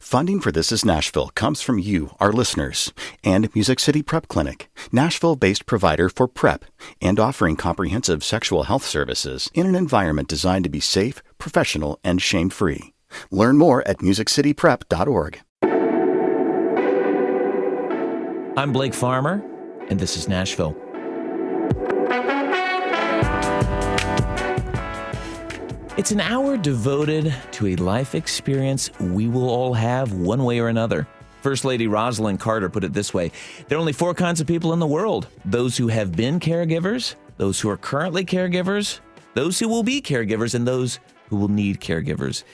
Funding for This Is Nashville comes from you, our listeners, and Music City Prep Clinic, Nashville-based provider for PrEP and offering comprehensive sexual health services in an environment designed to be safe, professional, and shame-free. Learn more at musiccityprep.org. I'm Blake Farmer, and this is Nashville. It's an hour devoted to a life experience we will all have one way or another. First Lady Rosalind Carter put it this way: there are only four kinds of people in the world: those who have been caregivers, those who are currently caregivers, those who will be caregivers, and those who will need caregivers.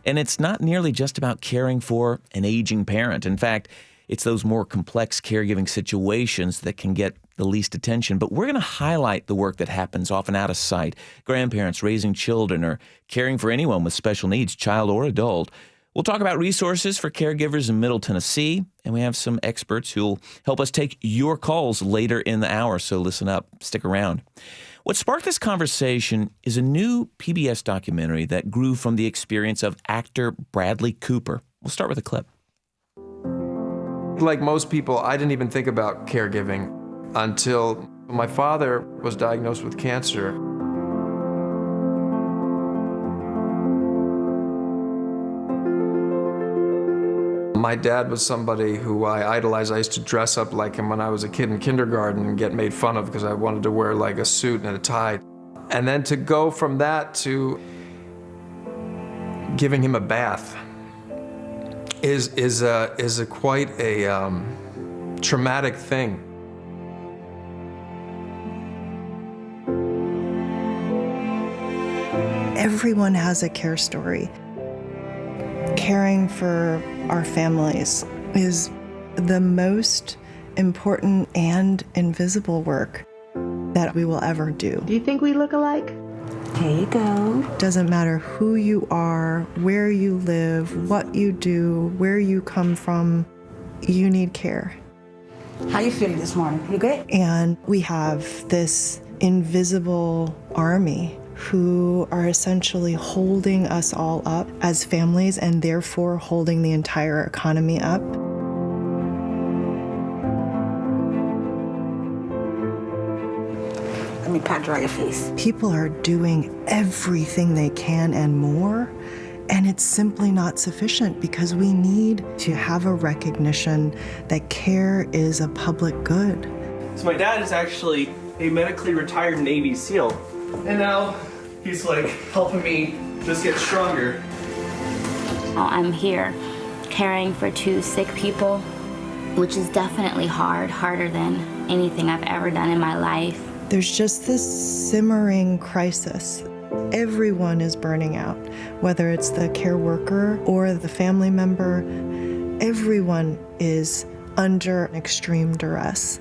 And it's not nearly just about caring for an aging parent. In fact, it's those more complex caregiving situations that can get the least attention. But we're going to highlight the work that happens often out of sight. Grandparents raising children or caring for anyone with special needs, child or adult. We'll talk about resources for caregivers in Middle Tennessee, and we have some experts who'll help us take your calls later in the hour, so listen up, stick around. What sparked this conversation is a new PBS documentary that grew from the experience of actor Bradley Cooper. We'll start with a clip. Like most people, I didn't even think about caregiving until my father was diagnosed with cancer. My dad was somebody who I idolized. I used to dress up like him when I was a kid in kindergarten and get made fun of because I wanted to wear like a suit and a tie. And then to go from that to giving him a bath is quite a traumatic thing. Everyone has a care story. Caring for our families is the most important and invisible work that we will ever do. Do you think we look alike? Here you go. Doesn't matter who you are, where you live, what you do, where you come from, you need care. How you feeling this morning? You good? And we have this invisible army who are essentially holding us all up as families and therefore holding the entire economy up. Let me pat dry your face. People are doing everything they can and more, and it's simply not sufficient because we need to have a recognition that care is a public good. So my dad is actually a medically retired Navy SEAL, and now he's like helping me just get stronger. I'm here caring for two sick people, which is definitely harder than anything I've ever done in my life. There's just this simmering crisis. Everyone is burning out, whether it's the care worker or the family member. Everyone is under extreme duress.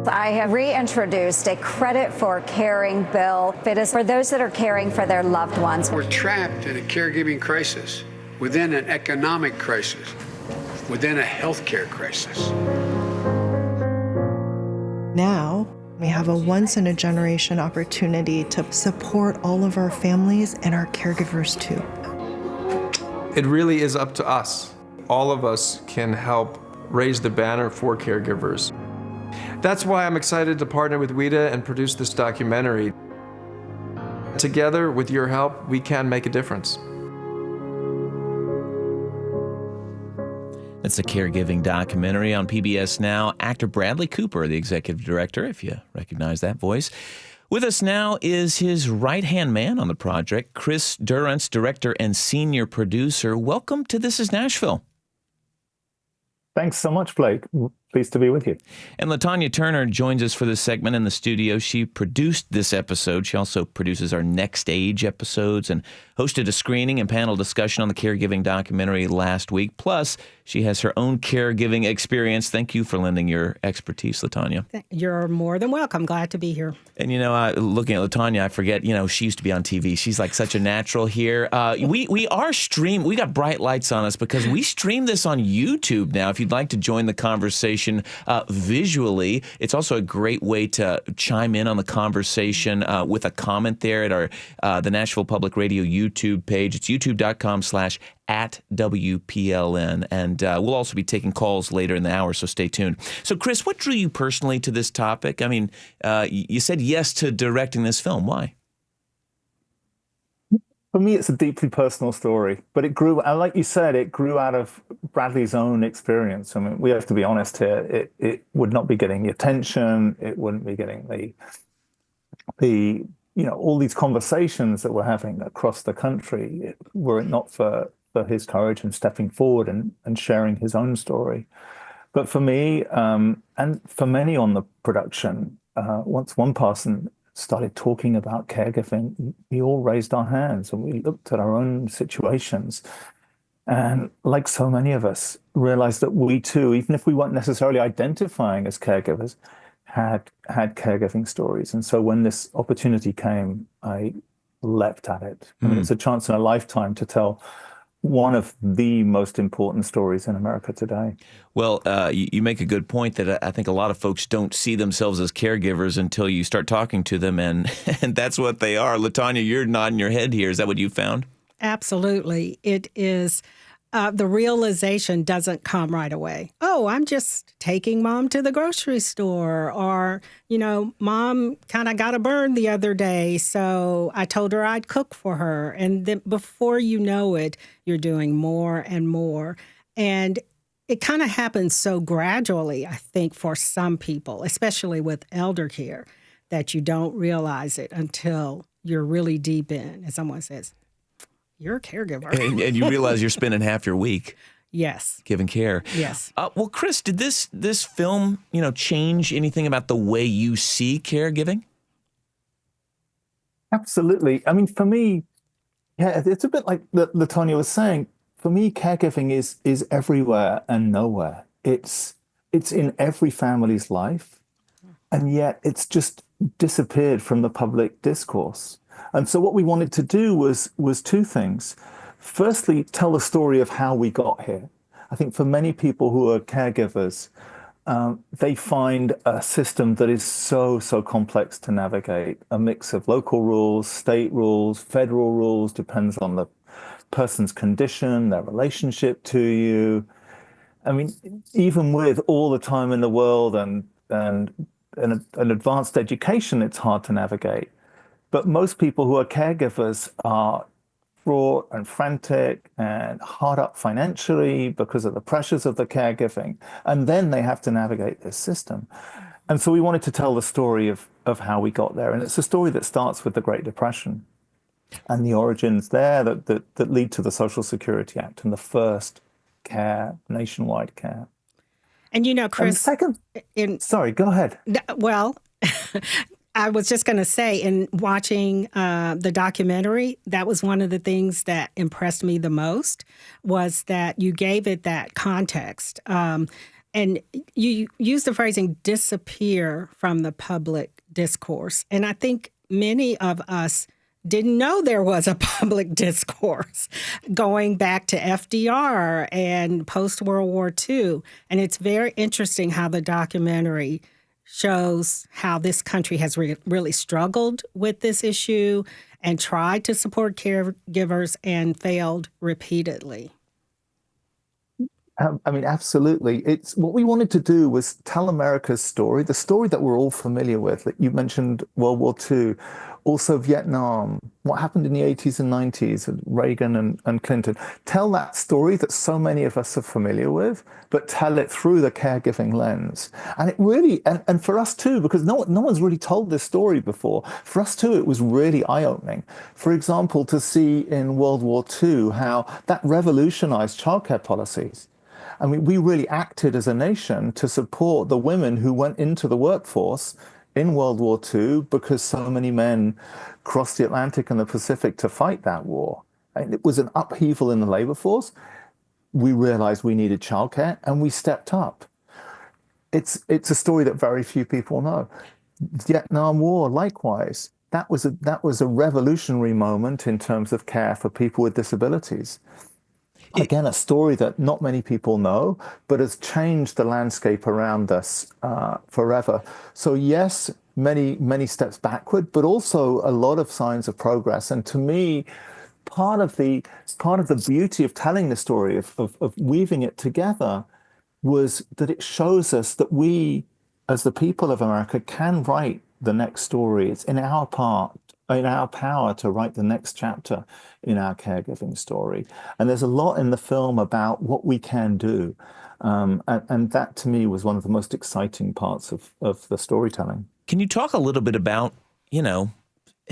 I have reintroduced a credit for caring bill. It is for those that are caring for their loved ones. We're trapped in a caregiving crisis, within an economic crisis, within a healthcare crisis. Now, we have a once-in-a-generation opportunity to support all of our families and our caregivers too. It really is up to us. All of us can help raise the banner for caregivers. That's why I'm excited to partner with WIDA and produce this documentary. Together, with your help, we can make a difference. It's a caregiving documentary on PBS Now. Actor Bradley Cooper, the executive director, if you recognize that voice. With us now is his right-hand man on the project, Chris Durrance, director and senior producer. Welcome to This Is Nashville. Thanks so much, Blake. Pleased to be with you. And LaTanya Turner joins us for this segment in the studio. She produced this episode. She also produces our Next Age episodes and hosted a screening and panel discussion on the caregiving documentary last week. Plus, she has her own caregiving experience. Thank you for lending your expertise, LaTanya. You're more than welcome. Glad to be here. And, looking at LaTanya, I forget, she used to be on TV. She's like such a natural here. We are streamed. We got bright lights on us because we stream this on YouTube now. If you'd like to join the conversation visually, it's also a great way to chime in on the conversation with a comment there at our the Nashville Public Radio YouTube page. It's youtube.com/@WPLN. And we'll also be taking calls later in the hour, so stay tuned. So, Chris, what drew you personally to this topic? I mean, you said yes to directing this film. Why? For me, it's a deeply personal story, but it grew, and like you said, it grew out of Bradley's own experience. I mean, we have to be honest here. It would not be getting the attention. It wouldn't be getting all these conversations that we're having across the country were it not for his courage and stepping forward and sharing his own story. But for me, and for many on the production, once one person started talking about caregiving, we all raised our hands and we looked at our own situations. And like so many of us, realized that we too, even if we weren't necessarily identifying as caregivers, had caregiving stories. And so when this opportunity came, I leapt at it. I mean, it's a chance in a lifetime to tell one of the most important stories in America today. Well, you make a good point that I think a lot of folks don't see themselves as caregivers until you start talking to them, and that's what they are. LaTanya, you're nodding your head here. Is that what you found? Absolutely. It is. The realization doesn't come right away. Oh, I'm just taking mom to the grocery store, or, mom kind of got a burn the other day, so I told her I'd cook for her. And then before you know it, you're doing more and more. And it kind of happens so gradually, I think, for some people, especially with elder care, that you don't realize it until you're really deep in, and someone says, "You're a caregiver." And you realize you're spending half your week yes, giving care. Yes. Well, Chris, did this film, change anything about the way you see caregiving? Absolutely. I mean, for me, yeah, it's a bit like LaTanya was saying. For me, caregiving is everywhere and nowhere. It's in every family's life, and yet it's just disappeared from the public discourse. And so what we wanted to do was two things. Firstly, tell the story of how we got here. I think for many people who are caregivers, they find a system that is so complex to navigate, a mix of local rules, state rules, federal rules, depends on the person's condition, their relationship to you. I mean, even with all the time in the world and an advanced education, it's hard to navigate. But most people who are caregivers are fraught and frantic and hard up financially because of the pressures of the caregiving. And then they have to navigate this system. And so we wanted to tell the story of how we got there. And it's a story that starts with the Great Depression and the origins there that lead to the Social Security Act and the first nationwide care. And Chris... And second, sorry, go ahead. Well... I was just going to say, in watching the documentary, that was one of the things that impressed me the most, was that you gave it that context. And you used the phrasing disappear from the public discourse. And I think many of us didn't know there was a public discourse going back to FDR and post-World War II. And it's very interesting how the documentary shows how this country has really struggled with this issue and tried to support caregivers and failed repeatedly. I mean, absolutely. It's what we wanted to do was tell America's story, the story that we're all familiar with. That you mentioned World War II, also Vietnam, what happened in the 80s and 90s, Reagan and Clinton. Tell that story that so many of us are familiar with, but tell it through the caregiving lens. And it really, and for us too, because no one's really told this story before. For us too, it was really eye-opening. For example, to see in World War II how that revolutionized childcare policies. I mean, we really acted as a nation to support the women who went into the workforce in World War II because so many men crossed the Atlantic and the Pacific to fight that war. And it was an upheaval in the labor force. We realized we needed childcare and we stepped up. It's a story that very few people know. Vietnam War, likewise, that was a revolutionary moment in terms of care for people with disabilities. Again, a story that not many people know, but has changed the landscape around us forever. So yes, many steps backward, but also a lot of signs of progress. And to me, part of the beauty of telling the story, of weaving it together, was that it shows us that we, as the people of America, can write the next story. It's in our power to write the next chapter in our caregiving story. And there's a lot in the film about what we can do. And that, to me, was one of the most exciting parts of the storytelling. Can you talk a little bit about,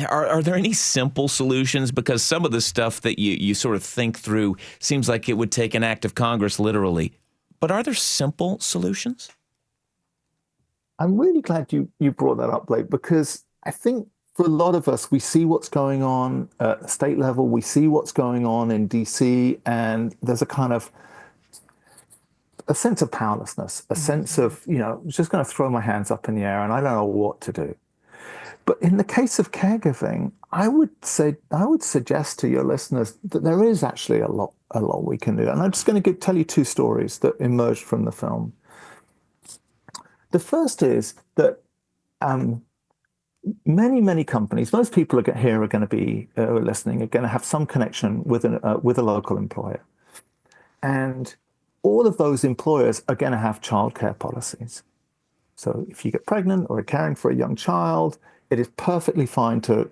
are there any simple solutions? Because some of the stuff that you sort of think through seems like it would take an act of Congress literally. But are there simple solutions? I'm really glad you brought that up, Blake, because I think for a lot of us, we see what's going on at the state level, we see what's going on in DC, and there's a kind of a sense of powerlessness, a sense of, I'm just going to throw my hands up in the air and I don't know what to do. But in the case of caregiving, I would suggest to your listeners that there is actually a lot we can do. And I'm just going to tell you two stories that emerged from the film. The first is that many companies, most people here are going to be listening, are going to have some connection with a local employer. And all of those employers are going to have childcare policies. So if you get pregnant or are caring for a young child, it is perfectly fine to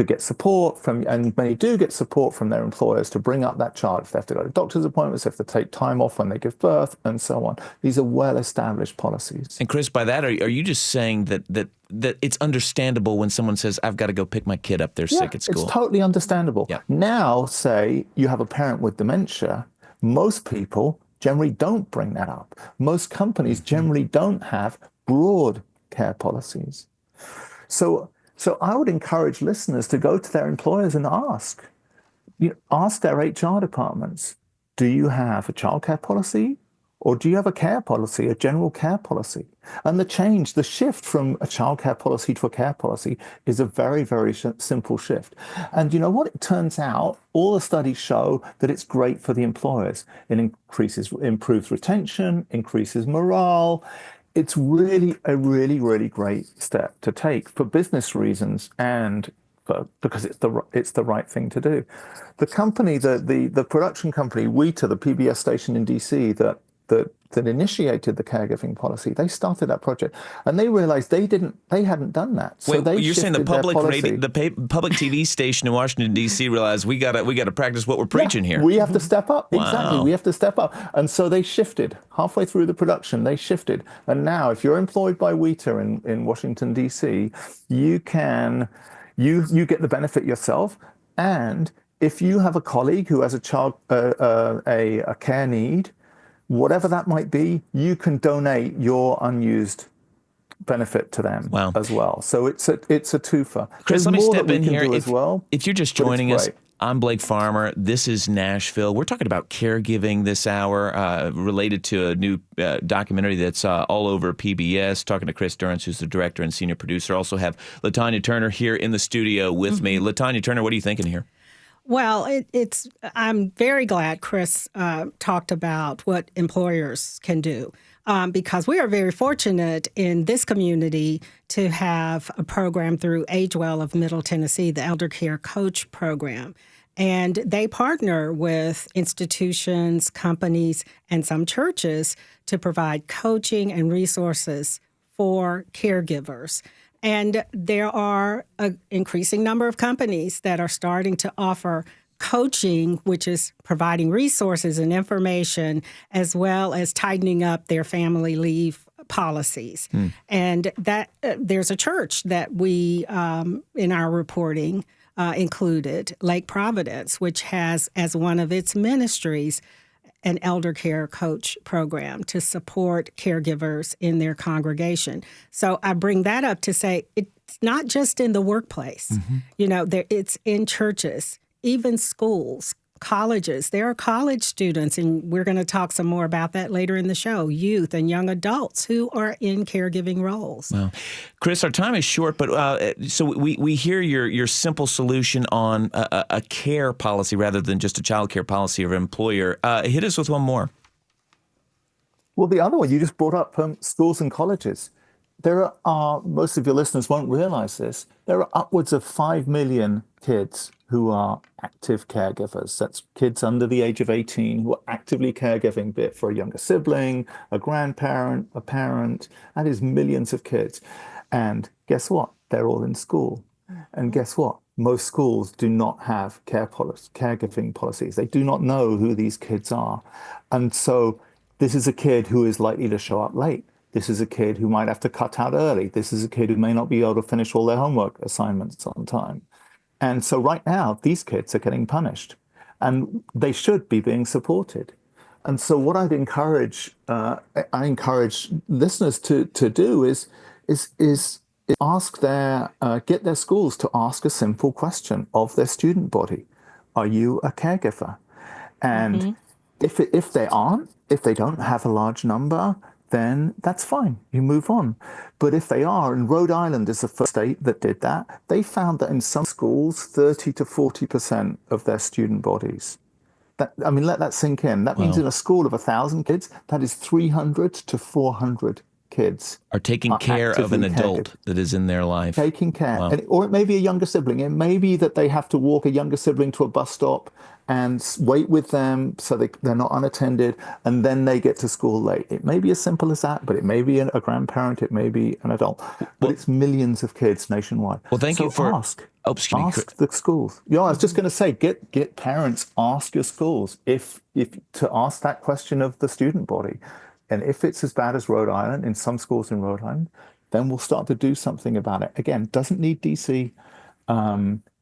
get support from, and many do get support from their employers to bring up that child if they have to go to doctor's appointments, if they take time off when they give birth, and so on. These are well-established policies. And Chris, by that, are you just saying that it's understandable when someone says, I've got to go pick my kid up, they're sick at school? It's totally understandable. Yeah. Now, say you have a parent with dementia, most people generally don't bring that up. Most companies generally don't have broad care policies. So I would encourage listeners to go to their employers and ask their HR departments, do you have a childcare policy? Or do you have a care policy, a general care policy? And the shift from a childcare policy to a care policy is a very, very simple shift. And you know what? It turns out all the studies show that it's great for the employers. It improves retention, increases morale. It's really a really great step to take for business reasons and because it's the right thing to do. The company, the production company, WETA, the PBS station in DC that initiated the caregiving policy, they started that project and they realized they hadn't done that. So you're saying the public public TV station in Washington D.C. realized we got to practice what we're preaching here. We have to step up. Wow. Exactly, we have to step up. And so they shifted halfway through the production. They shifted, and now if you're employed by WETA in Washington D.C., you get the benefit yourself, and if you have a colleague who has a child a care need, whatever that might be, you can donate your unused benefit to them as well. So it's a twofer. Chris, let me step in here. If you're just joining us, I'm Blake Farmer. This is Nashville. We're talking about caregiving this hour, related to a new documentary that's all over PBS. Talking to Chris Durrance, who's the director and senior producer. Also have LaTanya Turner here in the studio with me. LaTanya Turner, what are you thinking here? Well, I'm very glad Chris talked about what employers can do because we are very fortunate in this community to have a program through AgeWell of Middle Tennessee, the Elder Care Coach Program. And they partner with institutions, companies, and some churches to provide coaching and resources for caregivers. And there are an increasing number of companies that are starting to offer coaching, which is providing resources and information, as well as tightening up their family leave policies. And that there's a church that we, in our reporting, included, Lake Providence, which has as one of its ministries an elder care coach program to support caregivers in their congregation. So I bring that up to say it's not just in the workplace. It's in churches, even schools, colleges. There are college students, and we're going to talk some more about that later in the show, youth and young adults who are in caregiving roles. Well, Chris, our time is short, but so we hear your simple solution on a care policy rather than just a child care policy of an employer. Hit us with one more. Well, the other one you just brought up, schools and colleges. there are, most of your listeners won't realize this, there are upwards of 5 million kids who are active caregivers. That's kids under the age of 18 who are actively caregiving, be it for a younger sibling, a grandparent, a parent. That is millions of kids. And guess what? They're all in school. And guess what? Most schools do not have caregiving policies. They do not know who these kids are. And so this is a kid who is likely to show up late. This is a kid who might have to cut out early. This is a kid who may not be able to finish all their homework assignments on time. And so right now, these kids are getting punished, and they should be being supported. And so what I encourage listeners to do is ask get their schools to ask a simple question of their student body: are you a caregiver? And if they aren't, if they don't have a large number, then that's fine. You move on. But if they are, and Rhode Island is the first state that did that, they found that in some schools, 30 to 40% of their student bodies. Let that sink in. That means in a school of 1,000 kids, that is 300 to 400 kids are taking care of an adult that is in their life. Taking care. Wow. Or it may be a younger sibling. It may be that they have to walk a younger sibling to a bus stop and wait with them so they're not unattended, and then they get to school late. It may be as simple as that, but it may be a grandparent, it may be an adult. But it's millions of kids nationwide. Well, thank you for... ask the schools. I was just going to say, get parents, ask your schools if to ask that question of the student body. And if it's as bad as Rhode Island, in some schools in Rhode Island, then we'll start to do something about it. Again, doesn't need DC.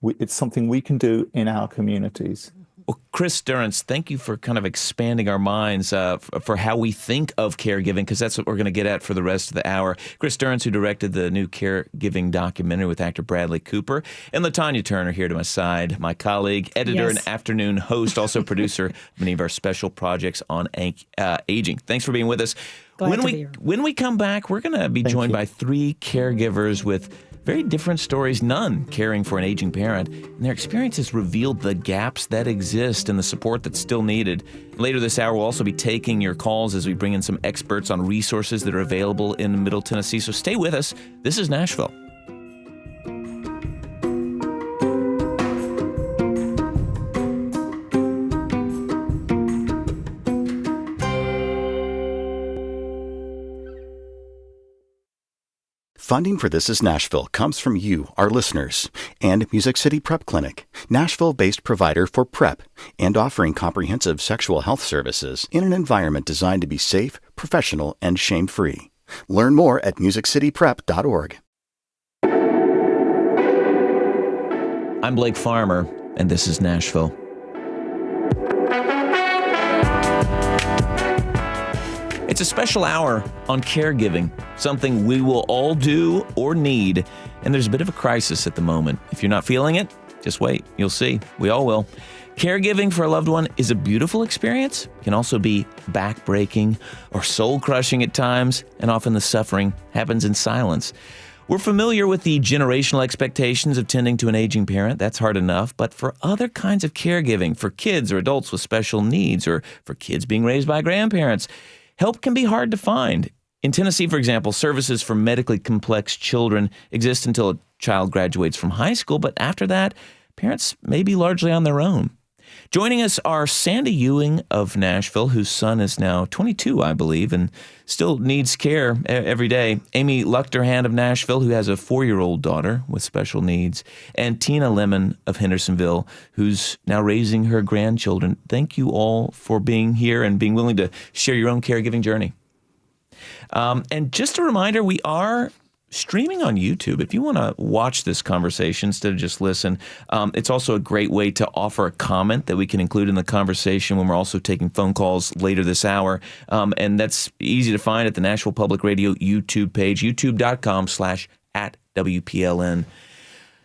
It's something we can do in our communities. Well, Chris Durrance, thank you for kind of expanding our minds for how we think of caregiving, because that's what we're going to get at for the rest of the hour. Chris Durrance, who directed the new caregiving documentary with actor Bradley Cooper, and LaTanya Turner here to my side, my colleague, editor and afternoon host, also producer of many of our special projects on aging. Thanks for being with us. When we come back, we're going to be joined by 3 caregivers with very different stories, none caring for an aging parent, and their experiences revealed the gaps that exist and the support that's still needed. Later this hour, we'll also be taking your calls as we bring in some experts on resources that are available in Middle Tennessee, so stay with us. This is Nashville. Funding for This is Nashville comes from you, our listeners, and Music City Prep Clinic, Nashville-based provider for PrEP and offering comprehensive sexual health services in an environment designed to be safe, professional, and shame-free. Learn more at musiccityprep.org. I'm Blake Farmer, and this is Nashville. It's a special hour on caregiving, something we will all do or need, and there's a bit of a crisis at the moment. If you're not feeling it, just wait. You'll see. We all will. Caregiving for a loved one is a beautiful experience, can also be backbreaking or soul-crushing at times, and often the suffering happens in silence. We're familiar with the generational expectations of tending to an aging parent. That's hard enough. But for other kinds of caregiving, for kids or adults with special needs, or for kids being raised by grandparents, help can be hard to find. In Tennessee, for example, services for medically complex children exist until a child graduates from high school, but after that, parents may be largely on their own. Joining us are Sandy Ewing of Nashville, whose son is now 22, I believe, and still needs care every day. Aimee Luchterhand of Nashville, who has a 4-year-old daughter with special needs. And Tina Lemon of Hendersonville, who's now raising her grandchildren. Thank you all for being here and being willing to share your own caregiving journey. And just a reminder, we are streaming on YouTube. If you want to watch this conversation instead of just listen, it's also a great way to offer a comment that we can include in the conversation when we're also taking phone calls later this hour. And that's easy to find at the Nashville Public Radio YouTube page, youtube.com/@WPLN.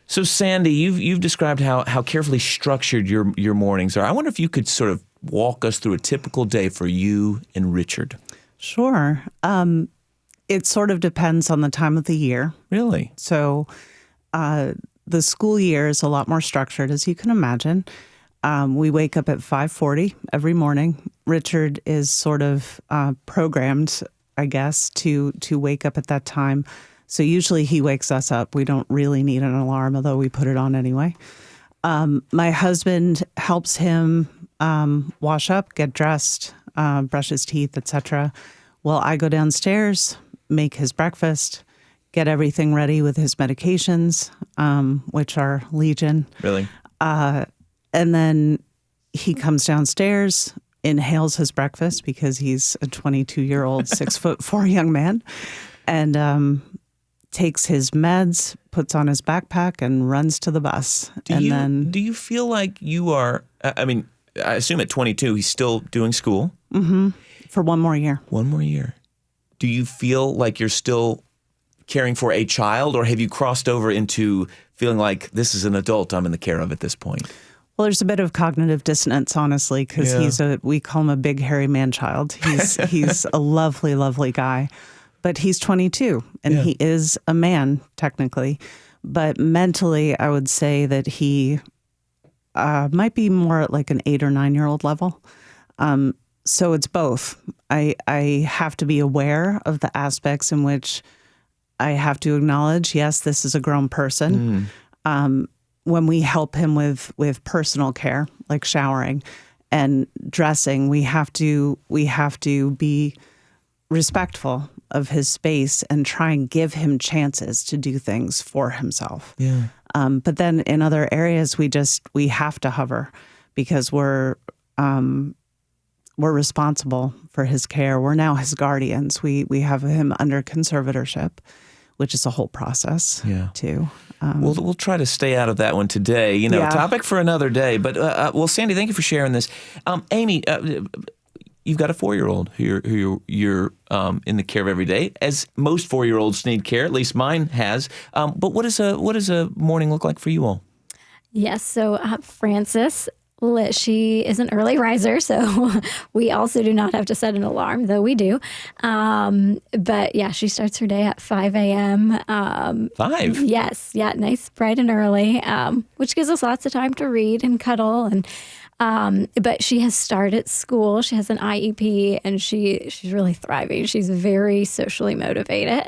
So Sandy, you've described how carefully structured your mornings are. I wonder if you could sort of walk us through a typical day for you and Richard. Sure. It sort of depends on the time of the year. Really? So the school year is a lot more structured, as you can imagine. We wake up at 5:40 every morning. Richard is sort of programmed I guess, to wake up at that time. So usually he wakes us up. We don't really need an alarm, although we put it on anyway. My husband helps him wash up, get dressed, brush his teeth, etc. Well, I go downstairs, make his breakfast, get everything ready with his medications, which are legion. Really? And then he comes downstairs, inhales his breakfast because he's a 22-year-old, 6'4" young man, and takes his meds, puts on his backpack, and runs to the bus. Do you feel like you are? I mean, I assume at 22 he's still doing school. Mm-hmm. For one more year. One more year. Do you feel like you're still caring for a child, or have you crossed over into feeling like this is an adult I'm in the care of at this point? Well, there's a bit of cognitive dissonance, honestly, because we call him a big, hairy man-child. He's a lovely, lovely guy, but he's 22 and he is a man technically, but mentally I would say that he might be more at like an 8 or 9-year-old level. So it's both. I have to be aware of the aspects in which I have to acknowledge, yes, this is a grown person. When we help him with personal care, like showering and dressing, we have to be respectful of his space and try and give him chances to do things for himself. Yeah. But then in other areas, we have to hover because we're responsible for his care. We're now his guardians. We have him under conservatorship, which is a whole process too. We'll try to stay out of that one today. Topic for another day. But well, Sandy, thank you for sharing this. Aimee, you've got a 4-year-old who you're in the care of every day, as most 4-year-olds need care. At least mine has. But what does a morning look like for you all? Yes. So Frances, she is an early riser, so we also do not have to set an alarm, though we do. But yeah, she starts her day at 5 a.m. 5? Yes. Yeah. Nice, bright and early, which gives us lots of time to read and cuddle. And but she has started school. She has an IEP, and she's really thriving. She's very socially motivated.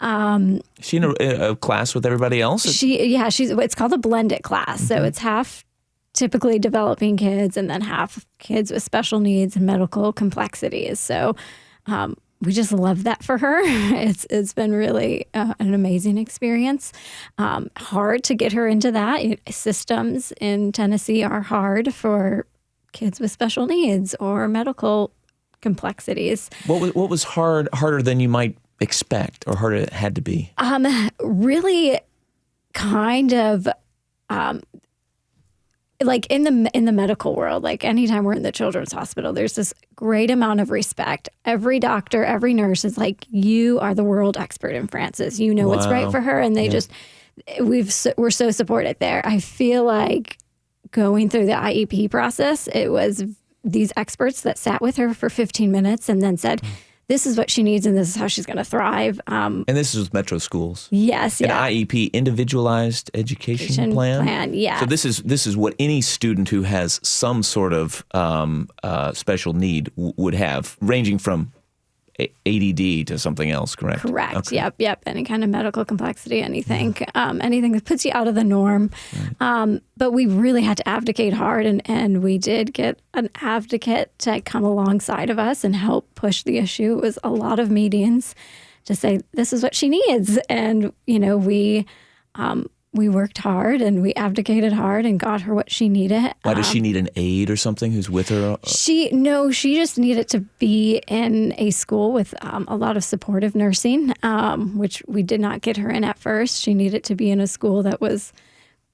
Is she in a class with everybody else? It's called a blended class. So it's half typically developing kids and then half kids with special needs and medical complexities. So we just love that for her. It's been really an amazing experience. Hard to get her into that. Systems in Tennessee are hard for kids with special needs or medical complexities. What was harder than you might expect, or harder it had to be? Really kind of like in the medical world, like anytime we're in the children's hospital, there's this great amount of respect. Every doctor, every nurse is like, you are the world expert in Frances. You know what's right for her. And they we're so supported there. I feel like going through the IEP process, it was these experts that sat with her for 15 minutes and then said, this is what she needs and this is how she's going to thrive. And this is with Metro Schools. Yes, An IEP, Individualized Education Plan. Yeah. So this is what any student who has some sort of special need would have, ranging from ADD to something else, correct? Correct. Okay. Yep. Any kind of medical complexity, anything that puts you out of the norm. Right. But we really had to advocate hard, and we did get an advocate to come alongside of us and help push the issue. It was a lot of meetings to say, this is what she needs. And, we worked hard and we advocated hard and got her what she needed. Why does she need an aide or something who's with her? She just needed to be in a school with a lot of supportive nursing, which we did not get her in at first. She needed to be in a school that was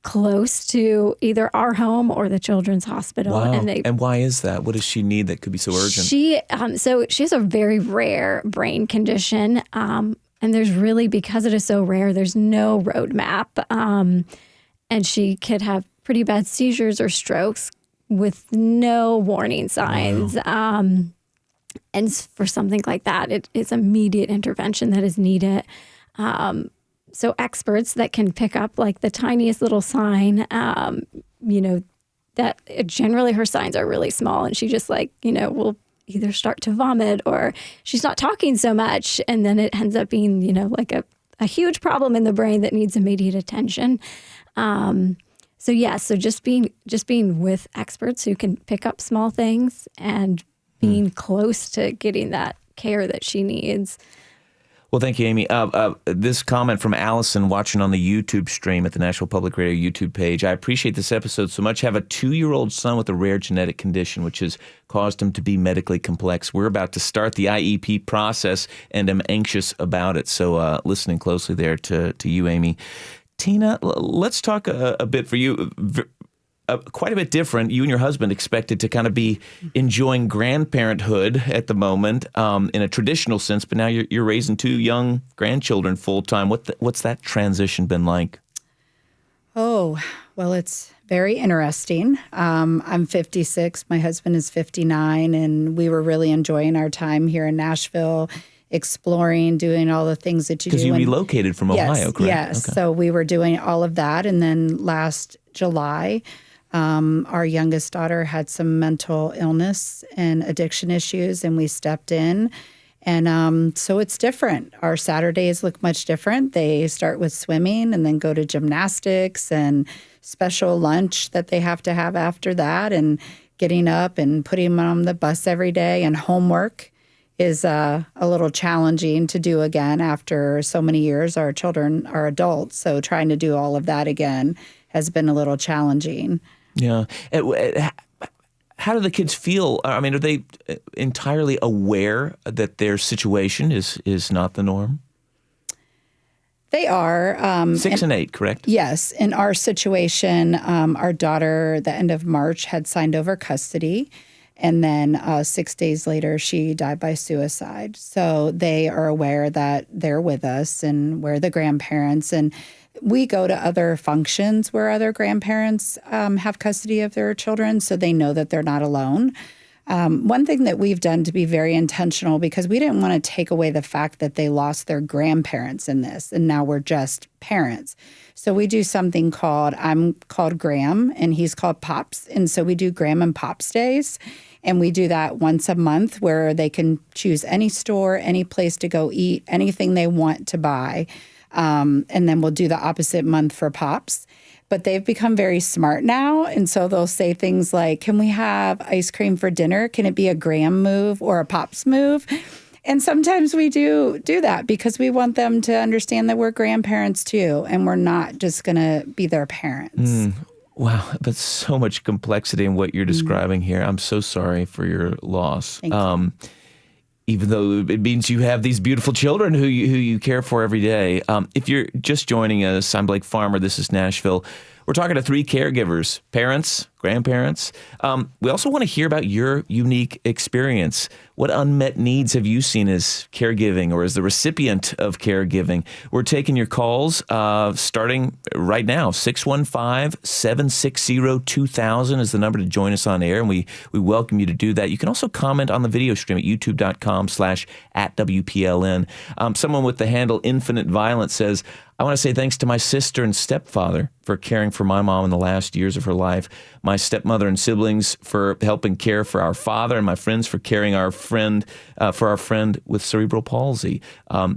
close to either our home or the children's hospital. Wow. And why is that? What does she need that could be so urgent? She has a very rare brain condition. And there's really, because it is so rare, there's no roadmap. And she could have pretty bad seizures or strokes with no warning signs. Wow. And for something like that, it's immediate intervention that is needed. So experts that can pick up like the tiniest little sign, that generally her signs are really small. And she just will either start to vomit or she's not talking so much. And then it ends up being, like a huge problem in the brain that needs immediate attention. So just being with experts who can pick up small things and being close to getting that care that she needs. Well, thank you, Aimee. This comment from Allison watching on the YouTube stream at the Nashville Public Radio YouTube page. I appreciate this episode so much. I have a 2-year-old son with a rare genetic condition, which has caused him to be medically complex. We're about to start the IEP process, and I'm anxious about it. So listening closely there to you, Aimee. Tina, let's talk a bit for you. Quite a bit different. You and your husband expected to kind of be enjoying grandparenthood at the moment in a traditional sense, but now you're raising 2 young grandchildren full time. What's that transition been like? Oh, well, it's very interesting. I'm 56. My husband is 59, and we were really enjoying our time here in Nashville, exploring, doing all the things that you do. Because you relocated from Ohio, correct? Yes. Okay. So we were doing all of that. And then last July, our youngest daughter had some mental illness and addiction issues, and we stepped in. And so it's different. Our Saturdays look much different. They start with swimming and then go to gymnastics and special lunch that they have to have after that, and getting up and putting them on the bus every day, and homework is a little challenging to do again after so many years. Our children are adults, so trying to do all of that again has been a little challenging. Yeah. How do the kids feel? I mean, are they entirely aware that their situation is not the norm? They are. 6 and 8, correct? Yes. In our situation, our daughter, the end of March, had signed over custody. And then 6 days later, she died by suicide. So they are aware that they're with us and we're the grandparents. And we go to other functions where other grandparents have custody of their children, so they know that they're not alone. One thing that we've done to be very intentional, because we didn't want to take away the fact that they lost their grandparents in this, and now we're just parents. So we do something I'm called Gram, and he's called Pops. And so we do Gram and Pops days. And we do that once a month, where they can choose any store, any place to go eat, anything they want to buy. And then we'll do the opposite month for Pops. But they've become very smart now. And so they'll say things like, can we have ice cream for dinner? Can it be a Gram move or a Pops move? And sometimes we do that because we want them to understand that we're grandparents too, and we're not just going to be their parents. Wow, that's so much complexity in what you're describing here. I'm so sorry for your loss. Thank you. Even though it means you have these beautiful children who you care for every day. If you're just joining us, I'm Blake Farmer. This is Nashville. We're talking to 3 caregivers, parents, grandparents. We also want to hear about your unique experience. What unmet needs have you seen as caregiving or as the recipient of caregiving? We're taking your calls starting right now. 615-760-2000 is the number to join us on air, and we welcome you to do that. You can also comment on the video stream at youtube.com/@WPLN. Someone with the handle Infinite Violence says, I want to say thanks to my sister and stepfather for caring for my mom in the last years of her life, my stepmother and siblings for helping care for our father, and my friends for caring for our friend with cerebral palsy.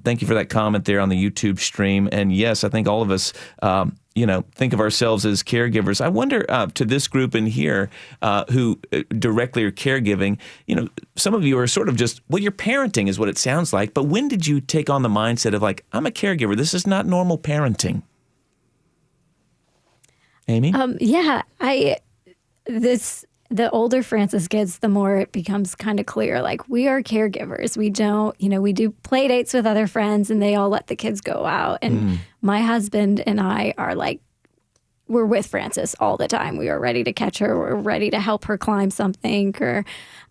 Thank you for that comment there on the YouTube stream. And yes, I think all of us, think of ourselves as caregivers. I wonder to this group in here who directly are caregiving, some of you are sort of just, well, you're parenting is what it sounds like. But when did you take on the mindset of like, I'm a caregiver. This is not normal parenting. Aimee? The older Francis gets, the more it becomes kind of clear, like we are caregivers. We don't, we do play dates with other friends and they all let the kids go out. And my husband and I are like, we're with Francis all the time. We are ready to catch her. We're ready to help her climb something or...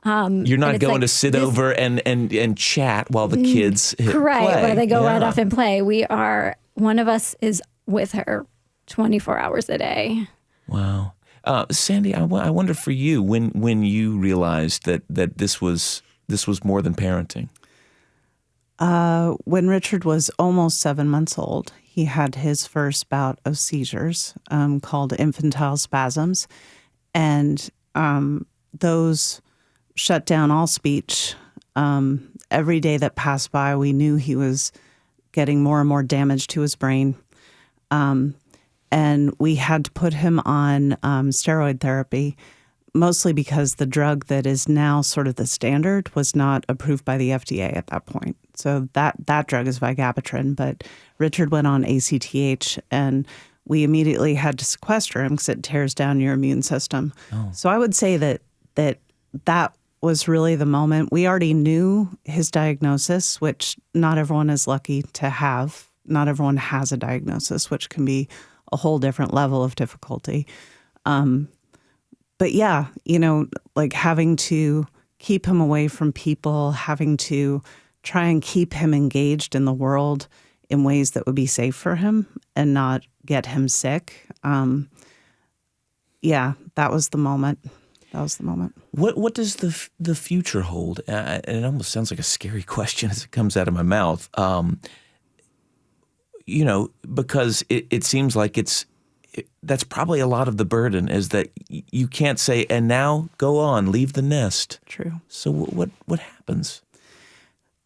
You're not going to sit over and chat while the kids correct, play. Where they go right off and play. One of us is with her 24 hours a day. Wow. Sandy, I wonder for you, when you realized that this was more than parenting. When Richard was almost 7 months old, he had his first bout of seizures called infantile spasms. And those shut down all speech. Every day that passed by, we knew he was getting more and more damage to his brain. And we had to put him on steroid therapy, mostly because the drug that is now sort of the standard was not approved by the FDA at that point. So that drug is vigabatrin, but Richard went on ACTH, and we immediately had to sequester him because it tears down your immune system. Oh. So I would say that was really the moment. We already knew his diagnosis, which not everyone is lucky to have. Not everyone has a diagnosis, which can be a whole different level of difficulty. But yeah, like having to keep him away from people, having to try and keep him engaged in the world in ways that would be safe for him and not get him sick. Yeah, that was the moment. What does the future hold? And it almost sounds like a scary question as it comes out of my mouth. Because it seems like that's probably a lot of the burden, is that you can't say, and now go on, leave the nest. True. So what happens?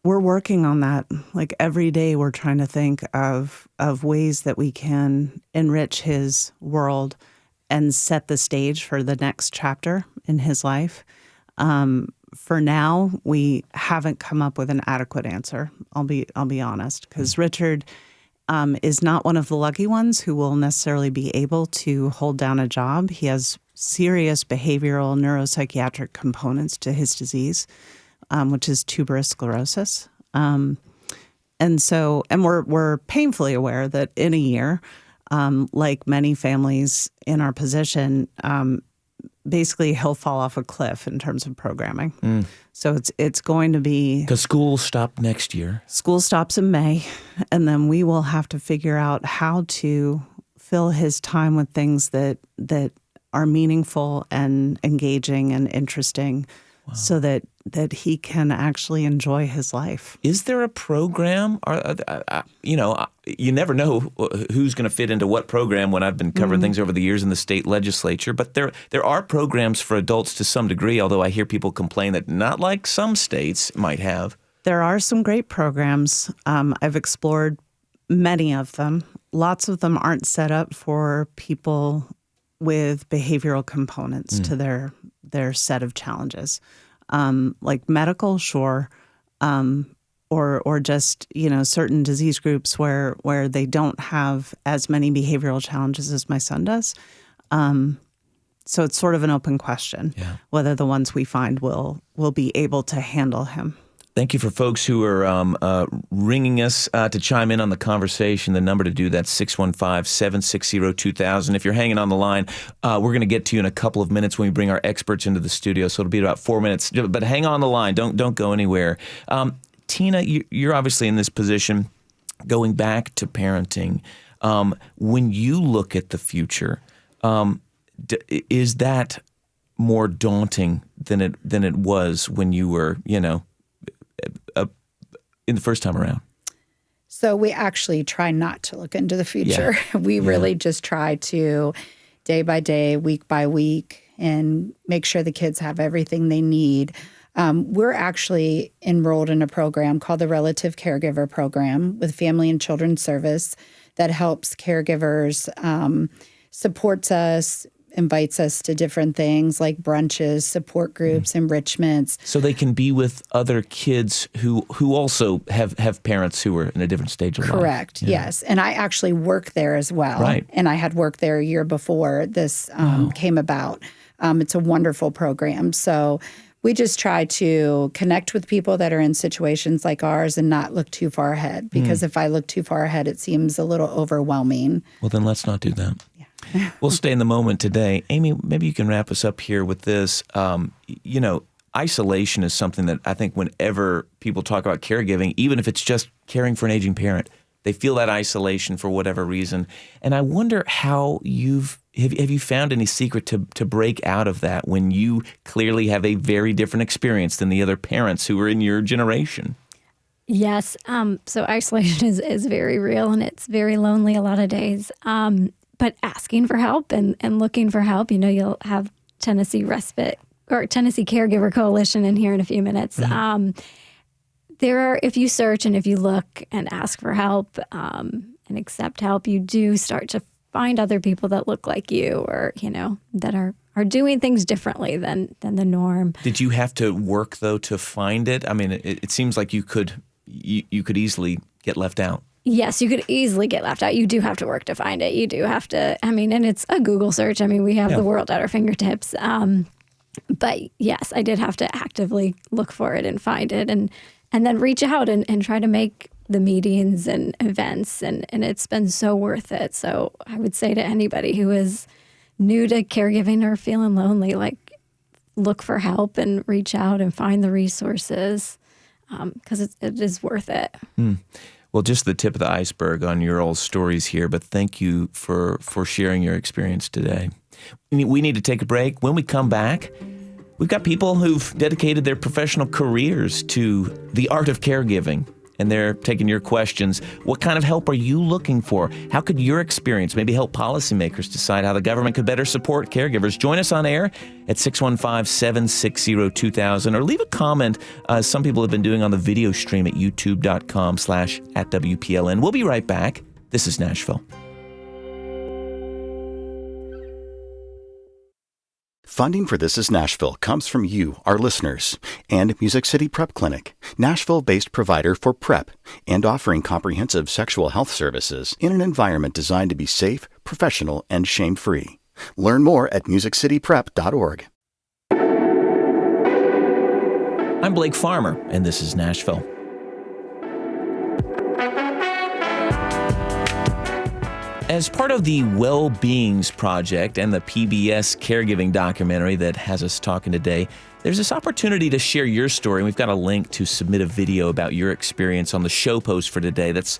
We're working on that. Like every day we're trying to think of ways that we can enrich his world and set the stage for the next chapter in his life. For now, we haven't come up with an adequate answer. I'll be honest, because Richard is not one of the lucky ones who will necessarily be able to hold down a job. He has serious behavioral neuropsychiatric components to his disease, which is tuberous sclerosis. And we're painfully aware that in a year, like many families in our position, basically he'll fall off a cliff in terms of programming. Mm. So it's going to be... Because school stopped next year. School stops in May, and then we will have to figure out how to fill his time with things that are meaningful and engaging and interesting. Wow. So that he can actually enjoy his life. Is there a program? You never know who's going to fit into what program when I've been covering things over the years in the state legislature. But there are programs for adults to some degree, although I hear people complain that not like some states might have. There are some great programs. I've explored many of them. Lots of them aren't set up for people with behavioral components to their set of challenges, like medical, sure, or just certain disease groups where they don't have as many behavioral challenges as my son does. So it's sort of an open question whether the ones we find will be able to handle him. Thank you for folks who are ringing us to chime in on the conversation. The number to do that's 615-760-2000. If you're hanging on the line, we're going to get to you in a couple of minutes when we bring our experts into the studio. So it'll be about 4 minutes. But hang on the line. Don't go anywhere. Tina, you're obviously in this position going back to parenting. When you look at the future, is that more daunting than it was when you were, in the first time around? So we actually try not to look into the future. Yeah. We really just try to day by day, week by week, and make sure the kids have everything they need. We're actually enrolled in a program called the Relative Caregiver Program with Family and Children's Service that helps caregivers, supports us, invites us to different things like brunches, support groups, enrichments. So they can be with other kids who also have parents who are in a different stage of life. Correct, yes. And I actually work there as well. Right. And I had worked there a year before this came about. It's a wonderful program. So we just try to connect with people that are in situations like ours and not look too far ahead. Because if I look too far ahead, it seems a little overwhelming. Well, then let's not do that. We'll stay in the moment today. Aimee, maybe you can wrap us up here with this. Isolation is something that I think whenever people talk about caregiving, even if it's just caring for an aging parent, they feel that isolation for whatever reason. And I wonder how have you found any secret to break out of that when you clearly have a very different experience than the other parents who are in your generation? Yes. So isolation is very real, and it's very lonely a lot of days. But asking for help and looking for help, you'll have Tennessee Respite or Tennessee Caregiver Coalition in here in a few minutes. There are, if you search and if you look and ask for help and accept help, you do start to find other people that look like you, or, you know, that are doing things differently than the norm. Did you have to work, though, to find it? I mean, it seems like you could easily get left out. Yes, you could easily get left out. You do have to work to find it. You do have to, I mean, and it's a Google search. I mean, we have the world at our fingertips. But yes, I did have to actively look for it and find it, and then reach out and try to make the meetings and events. And it's been so worth it. So I would say to anybody who is new to caregiving or feeling lonely, like, look for help and reach out and find the resources, because it is worth it. Well, just the tip of the iceberg on your old stories here, but thank you for sharing your experience today. We need to take a break. When we come back, we've got people who've dedicated their professional careers to the art of caregiving, and they're taking your questions. What kind of help are you looking for? How could your experience maybe help policymakers decide how the government could better support caregivers? Join us on air at 615-760-2000, or leave a comment, as some people have been doing on the video stream at youtube.com/@WPLN. We'll be right back. This is Nashville. Funding for This is Nashville comes from you, our listeners, and Music City Prep Clinic, Nashville-based provider for PrEP, and offering comprehensive sexual health services in an environment designed to be safe, professional, and shame-free. Learn more at musiccityprep.org. I'm Blake Farmer, and this is Nashville. As part of the Well-Beings Project and the PBS caregiving documentary that has us talking today, there's this opportunity to share your story. We've got a link to submit a video about your experience on the show post for today. That's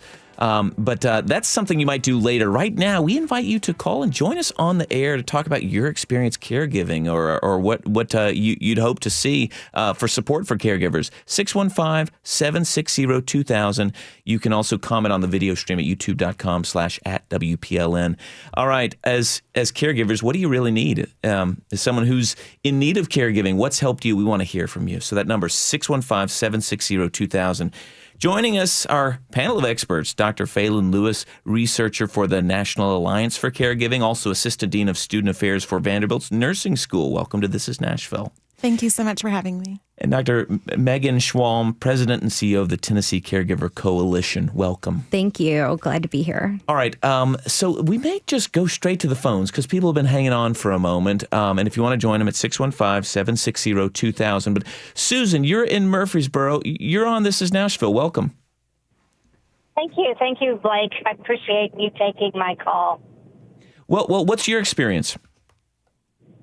something you might do later. Right now, we invite you to call and join us on the air to talk about your experience caregiving, or what you'd hope to see for support for caregivers. 615-760-2000. You can also comment on the video stream at youtube.com/@WPLN. All right, as caregivers, what do you really need? As someone who's in need of caregiving, what's helped you? We want to hear from you. So that number is 615-760-2000. Joining us, our panel of experts, Dr. Phelan Lewis, researcher for the National Alliance for Caregiving, also Assistant Dean of Student Affairs for Vanderbilt's Nursing School. Welcome to This is Nashville. Thank you so much for having me. And Dr. Megan Schwalm, President and CEO of the Tennessee Caregiver Coalition. Welcome. Thank you. Glad to be here. All right. So we may just go straight to the phones because people have been hanging on for a moment. And if you want to join them at 615-760-2000. But Susan, you're in Murfreesboro. You're on This is Nashville. Welcome. Thank you. Thank you, Blake. I appreciate you taking my call. Well, what's your experience?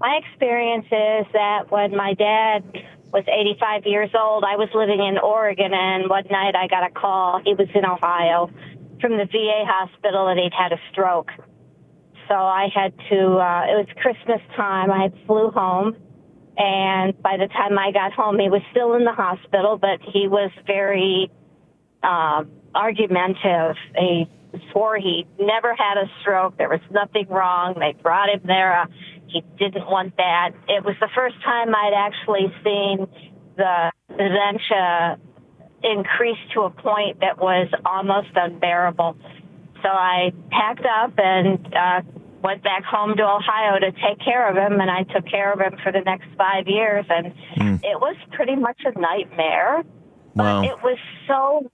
My experience is that when my dad was 85 years old, I was living in Oregon, and one night I got a call. He was in Ohio from the VA hospital, and he'd had a stroke. So I had to, it was Christmas time. I had flew home, and by the time I got home, he was still in the hospital, but he was very argumentative. He swore he never had a stroke. There was nothing wrong. They brought him there. He didn't want that. It was the first time I'd actually seen the dementia increase to a point that was almost unbearable. So I packed up and went back home to Ohio to take care of him, and I took care of him for the next 5 years, and it was pretty much a nightmare. Wow. But it was so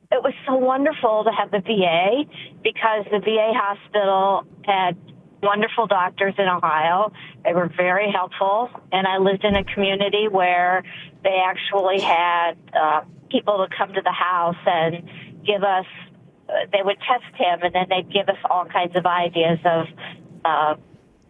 wonderful to have the VA, because the VA hospital had wonderful doctors in Ohio. They were very helpful, and I lived in a community where they actually had people to come to the house and give us, they would test him, and then they'd give us all kinds of ideas of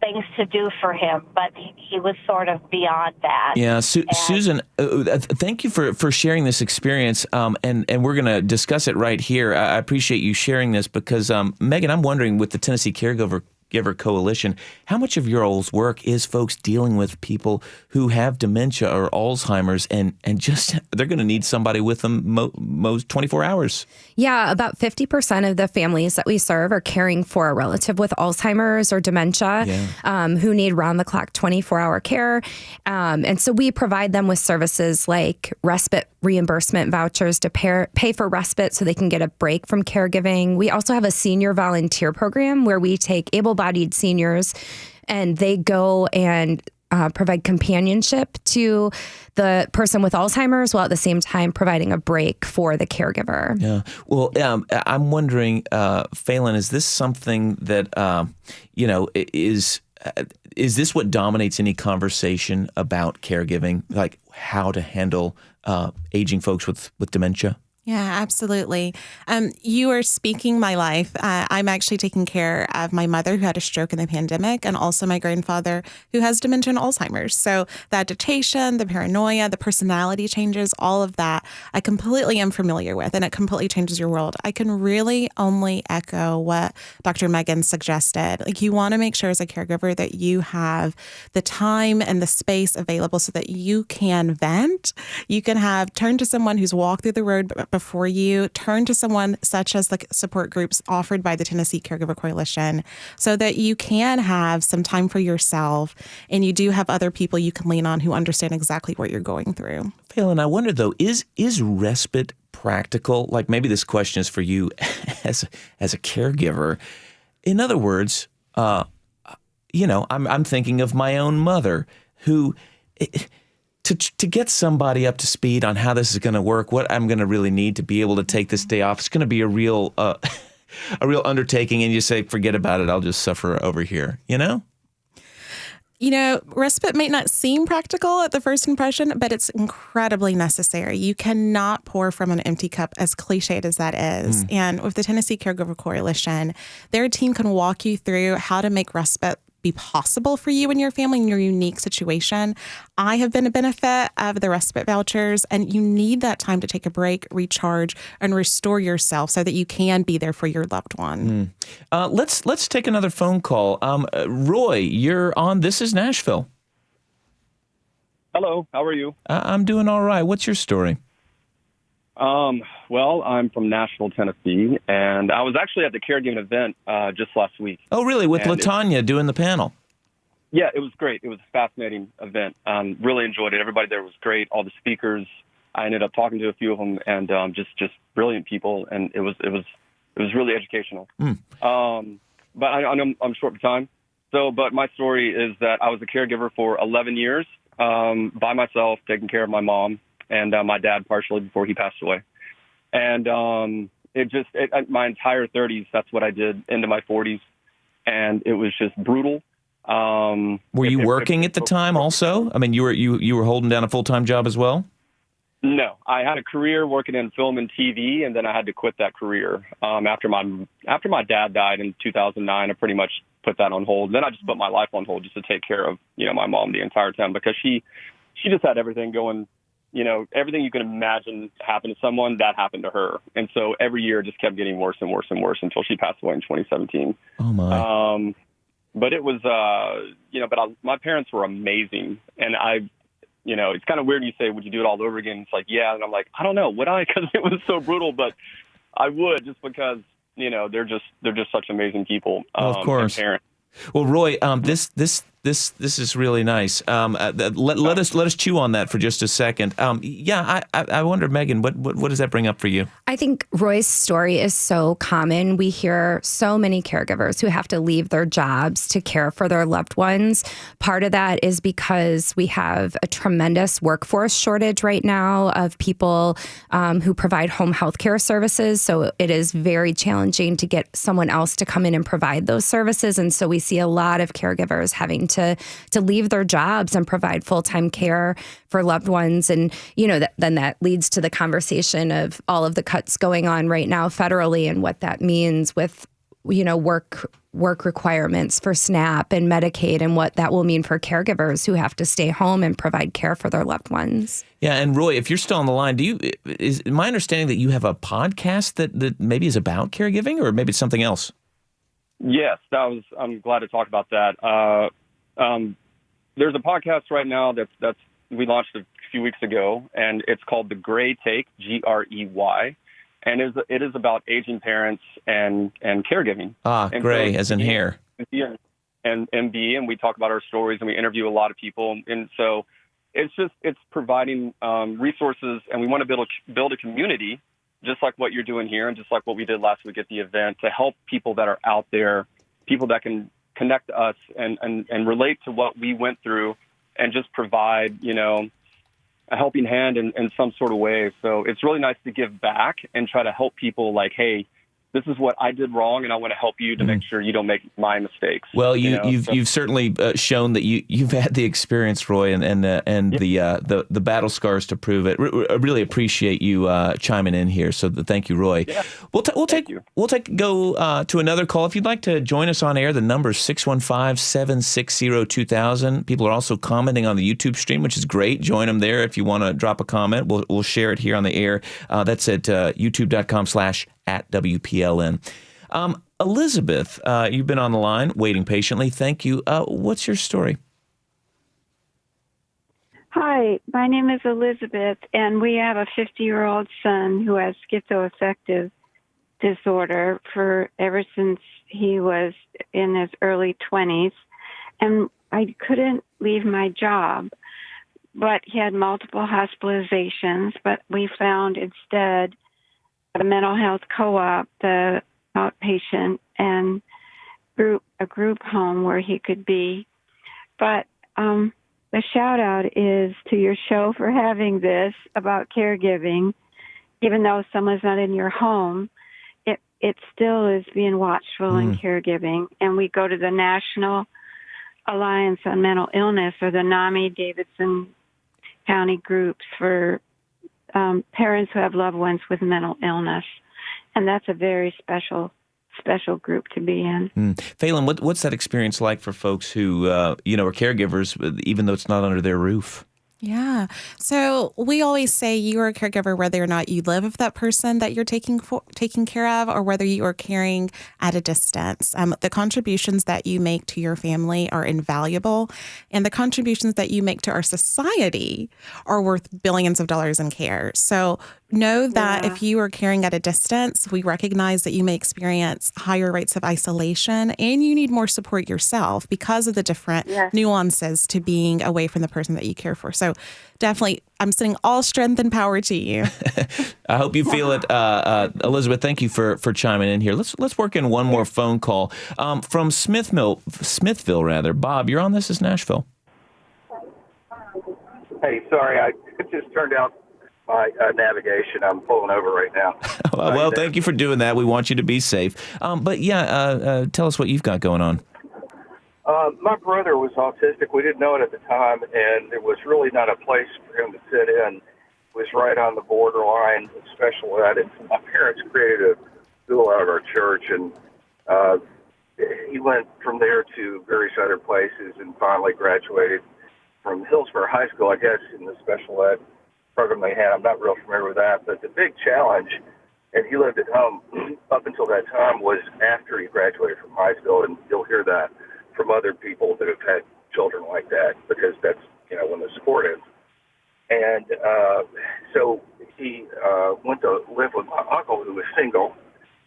things to do for him, but he was sort of beyond that. Yeah, Susan, thank you for sharing this experience, and we're going to discuss it right here. I appreciate you sharing this because, Megan, I'm wondering, with the Tennessee Caregiver Caregiver Coalition. How much of your all's work is folks dealing with people who have dementia or Alzheimer's and just they're going to need somebody with them most 24 hours? Yeah, about 50% of the families that we serve are caring for a relative with Alzheimer's or dementia who need round-the-clock 24-hour care. And so we provide them with services like respite reimbursement vouchers to pay for respite so they can get a break from caregiving. We also have a senior volunteer program where we take able-bodied seniors and they go and provide companionship to the person with Alzheimer's while at the same time providing a break for the caregiver. Yeah. Well, I'm wondering, Phelan, is this something that, is this what dominates any conversation about caregiving, like how to handle aging folks with dementia? Yeah, absolutely. You are speaking my life. I'm actually taking care of my mother who had a stroke in the pandemic and also my grandfather who has dementia and Alzheimer's. So the agitation, the paranoia, the personality changes, all of that, I completely am familiar with, and it completely changes your world. I can really only echo what Dr. Megan suggested. Like, you want to make sure as a caregiver that you have the time and the space available so that you can vent. You can turn to someone who's walked through the road before you, turn to someone such as the support groups offered by the Tennessee Caregiver Coalition so that you can have some time for yourself and you do have other people you can lean on who understand exactly what you're going through. Phelan, I wonder though, is respite practical? Like, maybe this question is for you as a caregiver. In other words, I'm thinking of my own mother who... To get somebody up to speed on how this is going to work, what I'm going to really need to be able to take this day off, it's going to be a real undertaking. And you say, forget about it. I'll just suffer over here, Respite may not seem practical at the first impression, but it's incredibly necessary. You cannot pour from an empty cup, as cliched as that is. And with the Tennessee Caregiver Coalition, their team can walk you through how to make respite be possible for you and your family in your unique situation. I have been a benefit of the respite vouchers, and you need that time to take a break, recharge, and restore yourself so that you can be there for your loved one. Let's take another phone call. Roy, you're on This is Nashville. Hello, how are you? I'm doing all right. What's your story? Well, I'm from Nashville, Tennessee, and I was actually at the caregiving event just last week. Oh, really? With LaTanya doing the panel? Yeah, it was great. It was a fascinating event. Really enjoyed it. Everybody there was great. All the speakers. I ended up talking to a few of them, and just brilliant people, and it was really educational. But I know I'm short for time. But my story is that I was a caregiver for 11 years by myself, taking care of my mom and my dad partially before he passed away. And my entire 30s, that's what I did into my 40s. And it was just brutal. Were you working at the time also? I mean, you were holding down a full-time job as well? No, I had a career working in film and TV, and then I had to quit that career. After my dad died in 2009, I pretty much put that on hold. Then I just put my life on hold just to take care of, my mom the entire time, because she just had everything going. Everything you can imagine happened to someone, that happened to her. And so every year it just kept getting worse and worse and worse until she passed away in 2017. Oh, my. But it was, my parents were amazing. And it's kind of weird you say, would you do it all over again? It's like, yeah. And I'm like, I don't know, would I? Because it was so brutal. But I would, just because, they're just such amazing people. Of course. And parents. Well, Roy, this is really nice. Let us chew on that for just a second. I wonder, Megan, what does that bring up for you? I think Roy's story is so common. We hear so many caregivers who have to leave their jobs to care for their loved ones. Part of that is because we have a tremendous workforce shortage right now of people who provide home health care services. So it is very challenging to get someone else to come in and provide those services. And so we see a lot of caregivers having to leave their jobs and provide full-time care for loved ones. And, then that leads to the conversation of all of the cuts going on right now federally and what that means with, work requirements for SNAP and Medicaid and what that will mean for caregivers who have to stay home and provide care for their loved ones. Yeah. And Roy, if you're still on the line, is my understanding that you have a podcast that maybe is about caregiving, or maybe it's something else? Yes, I'm glad to talk about that. There's a podcast right now that's we launched a few weeks ago, and it's called The Gray Take, Grey, and it is about aging parents and caregiving. And gray, so as in hair. And MB, and we talk about our stories, and we interview a lot of people, and so it's providing resources, and we want to build a community, just like what you're doing here, and just like what we did last week at the event, to help people that are out there, people that can connect to us and relate to what we went through, and just provide, a helping hand in some sort of way. So it's really nice to give back and try to help people like, hey, this is what I did wrong, and I want to help you to make sure you don't make my mistakes. Well, you've certainly shown that you've had the experience, Roy, and the battle scars to prove it. I really appreciate you chiming in here. So thank you, Roy. Yeah. We'll go to another call. If you'd like to join us on air, the number is 615-760-2000. People are also commenting on the YouTube stream, which is great. Join them there if you want to drop a comment. We'll share it here on the air. That's at youtube.com/@WPLN. Elizabeth, you've been on the line waiting patiently. Thank you. What's your story? Hi, my name is Elizabeth, and we have a 50-year-old son who has schizoaffective disorder ever since he was in his early 20s. And I couldn't leave my job, but he had multiple hospitalizations. But we found instead a mental health co-op, the outpatient, and a group home where he could be. But the shout out is to your show for having this about caregiving. Even though someone's not in your home, it still is being watchful in caregiving. And we go to the National Alliance on Mental Illness, or the NAMI Davidson County groups for parents who have loved ones with mental illness. And that's a very special group to be in. Phelan, what's that experience like for folks who, are caregivers, even though it's not under their roof? Yeah. So we always say you are a caregiver whether or not you live with that person that you're taking care of, or whether you are caring at a distance. The contributions that you make to your family are invaluable, and the contributions that you make to our society are worth billions of dollars in care. So know that if you are caring at a distance, we recognize that you may experience higher rates of isolation, and you need more support yourself because of the different nuances to being away from the person that you care for. So definitely, I'm sending all strength and power to you. I hope you feel it. Elizabeth, thank you for chiming in here. Let's work in one more phone call from Smithville. Bob, you're on This Is Nashville. Hey, sorry, I just turned out my navigation. I'm pulling over right now. Well, thank you for doing that. We want you to be safe. But tell us what you've got going on. My brother was autistic. We didn't know it at the time, and there was really not a place for him to fit in. It was right on the borderline of special ed. And my parents created a school out of our church, and he went from there to various other places and finally graduated from Hillsborough High School, I guess, in the special ed program they had. I'm not real familiar with that, but the big challenge, and he lived at home up until that time, was after he graduated from high school, and you'll hear that from other people that have had children like that, because that's, when the support is. And so he went to live with my uncle, who was single,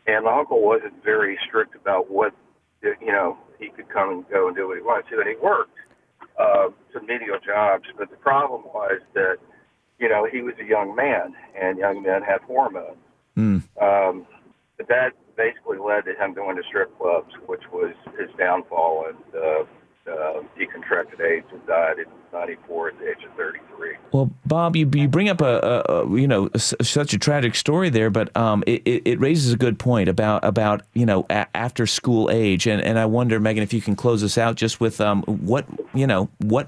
and my uncle wasn't very strict about what, he could come and go and do what he wanted to, and he worked some menial jobs, but the problem was that he was a young man, and young men have hormones. But that basically led to him going to strip clubs, which was his downfall, and he contracted AIDS and died at 94 at the age of 33. Well, Bob, you bring up such a tragic story there, but it raises a good point about after school age, and I wonder, Megan, if you can close us out just with what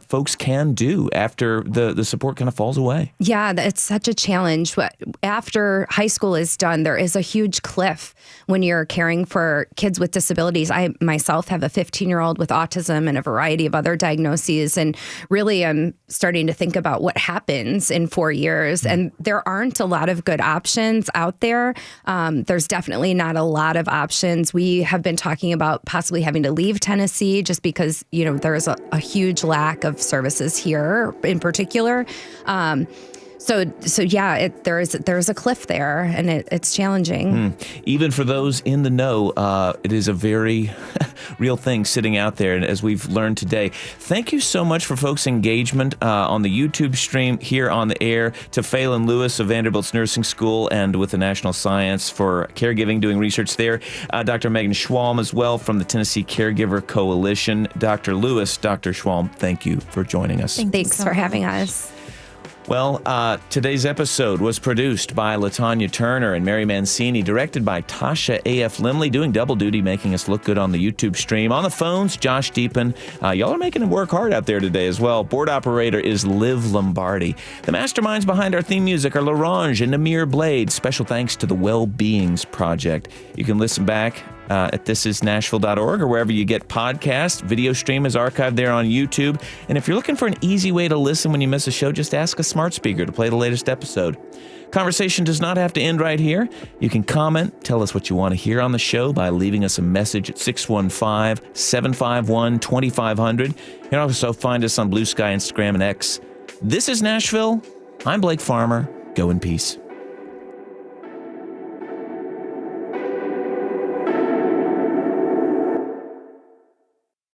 folks can do after the support kind of falls away. Yeah, it's such a challenge. After high school is done, there is a huge cliff when you're caring for kids with disabilities. I myself have a 15-year-old with autism and a variety of other diagnoses, and really really am starting to think about what happens in 4 years. And there aren't a lot of good options out there. There's definitely not a lot of options. We have been talking about possibly having to leave Tennessee just because, there's a huge lack of services here in particular. So yeah, there's a cliff there, and it's challenging. Even for those in the know, it is a very real thing sitting out there, and as we've learned today. Thank you so much for folks' engagement on the YouTube stream, here on the air, to Phelan Lewis of Vanderbilt's Nursing School and with the National Science for Caregiving, doing research there. Dr. Megan Schwalm as well from the Tennessee Caregiver Coalition. Dr. Lewis, Dr. Schwalm, thank you for joining us. Thanks for having us. Well, today's episode was produced by LaTanya Turner and Mary Mancini, directed by Tasha A.F. Limley, doing double duty, making us look good on the YouTube stream. On the phones, Josh Deepen. Y'all are making it work hard out there today as well. Board operator is Liv Lombardi. The masterminds behind our theme music are LaRange and Namir Blade. Special thanks to the Well-Beings Project. You can listen back at thisisnashville.org or wherever you get podcasts. Video stream is archived there on YouTube. And if you're looking for an easy way to listen when you miss a show, just ask a smart speaker to play the latest episode. Conversation does not have to end right here. You can comment, tell us what you want to hear on the show by leaving us a message at 615-751-2500. You can also find us on Blue Sky, Instagram, and X. This is Nashville. I'm Blake Farmer. Go in peace.